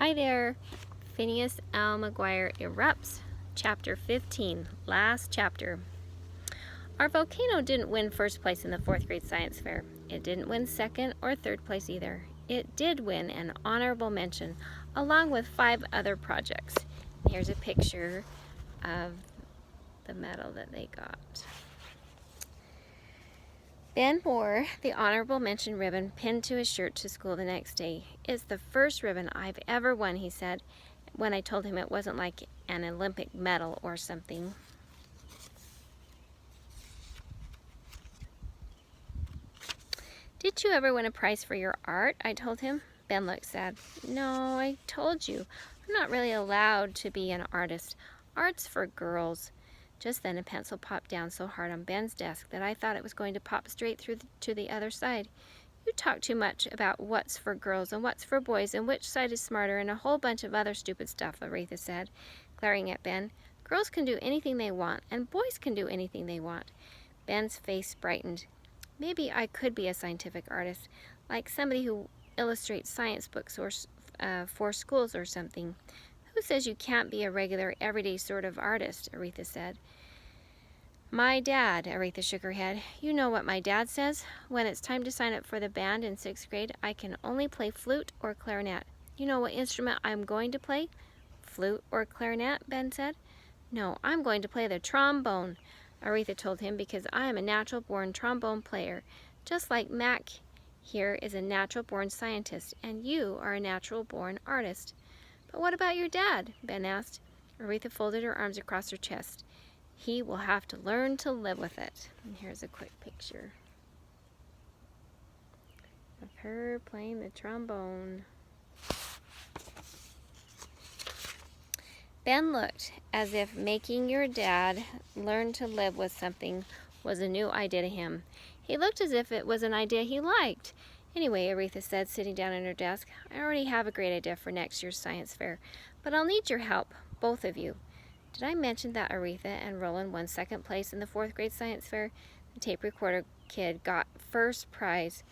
Hi there, Phineas MacGuire Erupts, Chapter 15, last chapter. Our volcano didn't win first place in the 4th grade science fair. It didn't win second or third place either. It did win an honorable mention, along with 5 other projects. Here's a picture of the medal that they got. Ben wore the honorable mention ribbon pinned to his shirt to school the next day. "It's the first ribbon I've ever won," he said, when I told him it wasn't like an Olympic medal or something. "Did you ever win a prize for your art?" I told him. Ben looked sad. "No, I told you. I'm not really allowed to be an artist. Art's for girls." Just then a pencil popped down so hard on Ben's desk that I thought it was going to pop straight through to the other side. "You talk too much about what's for girls and what's for boys and which side is smarter and a whole bunch of other stupid stuff," Aretha said, glaring at Ben. "Girls can do anything they want, and boys can do anything they want." Ben's face brightened. "Maybe I could be a scientific artist, like somebody who illustrates science books or for schools or something." "Who says you can't be a regular, everyday sort of artist?" Aretha said. "My dad," Aretha shook her head. "You know what my dad says? When it's time to sign up for the band in 6th grade, I can only play flute or clarinet. You know what instrument I'm going to play?" "Flute or clarinet?" Ben said. "No, I'm going to play the trombone," Aretha told him, "because I am a natural-born trombone player, just like Mac here is a natural-born scientist, and you are a natural-born artist." "But what about your dad?" Ben asked. Aretha folded her arms across her chest. "He will have to learn to live with it." And here's a quick picture of her playing the trombone. Ben looked as if making your dad learn to live with something was a new idea to him. He looked as if it was an idea he liked. "Anyway," Aretha said, sitting down at her desk, "I already have a great idea for next year's science fair, but I'll need your help, both of you." Did I mention that Aretha and Roland won 2nd place in the 4th grade science fair? The tape recorder kid got first prize.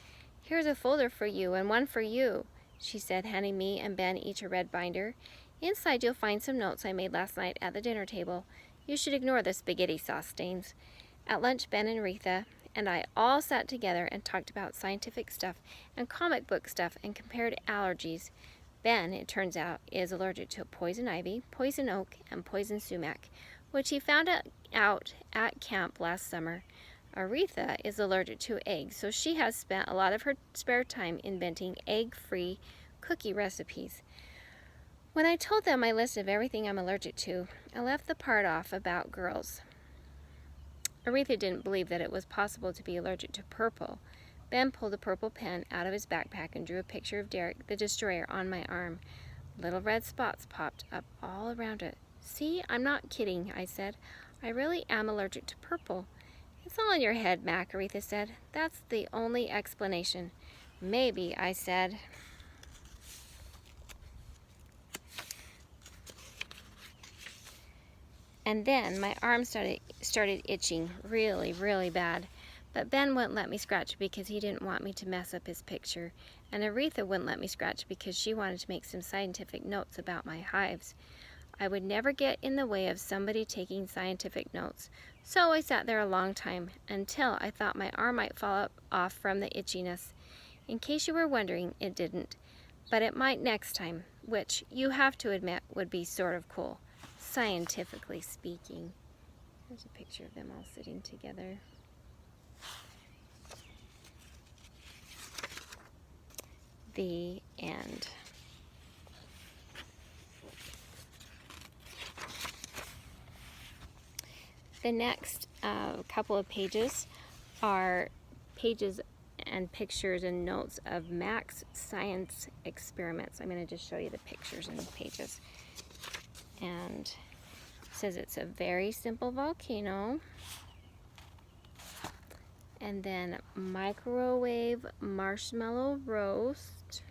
"Here's a folder for you and one for you," she said, handing me and Ben each a red binder. "Inside you'll find some notes I made last night at the dinner table. You should ignore the spaghetti sauce stains." At lunch, Ben and Aretha and I all sat together and talked about scientific stuff and comic book stuff and compared allergies. Ben, it turns out, is allergic to poison ivy, poison oak, and poison sumac, which he found out at camp last summer. Aretha is allergic to eggs, so she has spent a lot of her spare time inventing egg-free cookie recipes. When I told them my list of everything I'm allergic to, I left the part off about girls. Aretha didn't believe that it was possible to be allergic to purple. Ben pulled a purple pen out of his backpack and drew a picture of Derek, the destroyer, on my arm. Little red spots popped up all around it. "See, I'm not kidding," I said. "I really am allergic to purple." "It's all in your head, Mac," Aretha said. "That's the only explanation." "Maybe," I said. And then my arm started itching really, really bad. But Ben wouldn't let me scratch because he didn't want me to mess up his picture. And Aretha wouldn't let me scratch because she wanted to make some scientific notes about my hives. I would never get in the way of somebody taking scientific notes. So I sat there a long time until I thought my arm might fall off from the itchiness. In case you were wondering, it didn't. But it might next time, which you have to admit would be sort of cool, scientifically speaking. Here's a picture of them all sitting together. The end. The next couple of pages are pages and pictures and notes of Mac's science experiments. I'm going to just show you the pictures and the pages. And it says it's a very simple volcano. And then microwave marshmallow roast.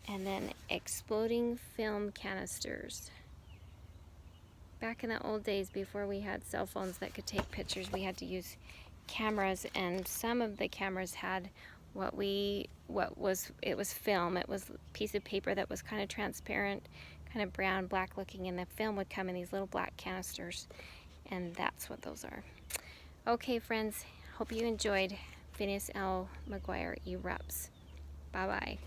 And then exploding film canisters. Back in the old days, before we had cell phones that could take pictures, we had to use cameras, and some of the cameras had what we it was film. It was a piece of paper that was kind of transparent, kind of brown, black looking, and the film would come in these little black canisters, and that's what those are. Okay, friends, hope you enjoyed Phineas L. MacGuire Erupts. Bye-bye.